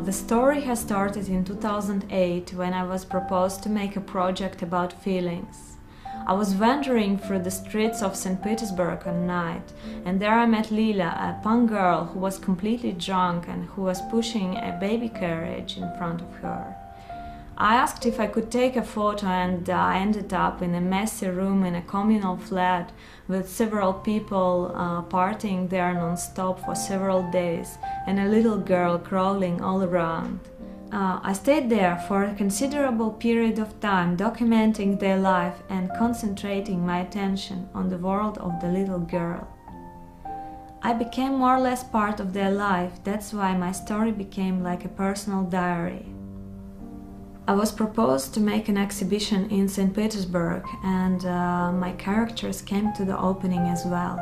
The story has started in 2008 when I was proposed to make a project about feelings. I was wandering through the streets of St. Petersburg one night, and there I met Lila, a punk girl who was completely drunk and who was pushing a baby carriage in front of her. I asked if I could take a photo, and I ended up in a messy room in a communal flat with several people partying there non-stop for several days and a little girl crawling all around. I stayed there for a considerable period of time, documenting their life and concentrating my attention on the world of the little girl. I became more or less part of their life. That's why my story became like a personal diary. I was proposed to make an exhibition in St. Petersburg, and my characters came to the opening as well.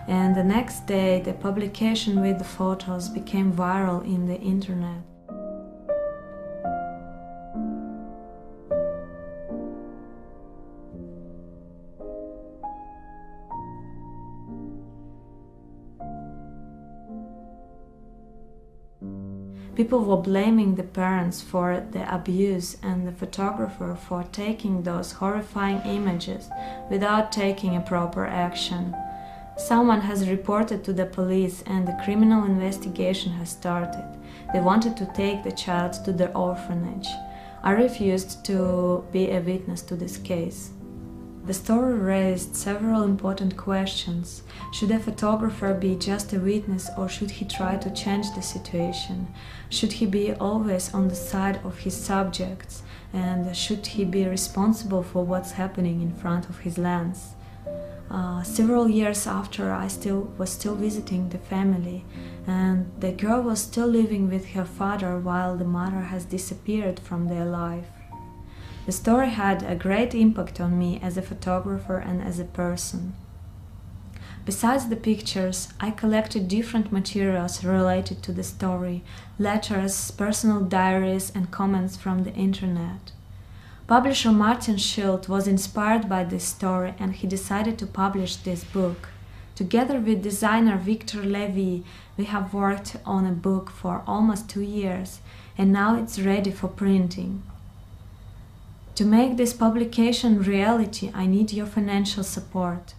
And the next day the publication with the photos became viral in the internet. People were blaming the parents for the abuse and the photographer for taking those horrifying images without taking a proper action. Someone has reported to the police and the criminal investigation has started. They wanted to take the child to the orphanage. I refused to be a witness to this case. The story raised several important questions. Should a photographer be just a witness, or should he try to change the situation? Should he be always on the side of his subjects? And should he be responsible for what's happening in front of his lens? Several years after, I was still visiting the family, and the girl was still living with her father while the mother has disappeared from their life. The story had a great impact on me as a photographer and as a person. Besides the pictures, I collected different materials related to the story, letters, personal diaries and comments from the internet. Publisher Martin Schild was inspired by this story, and he decided to publish this book. Together with designer Victor Levy, we have worked on a book for almost 2 years, and now it's ready for printing. To make this publication reality, I need your financial support.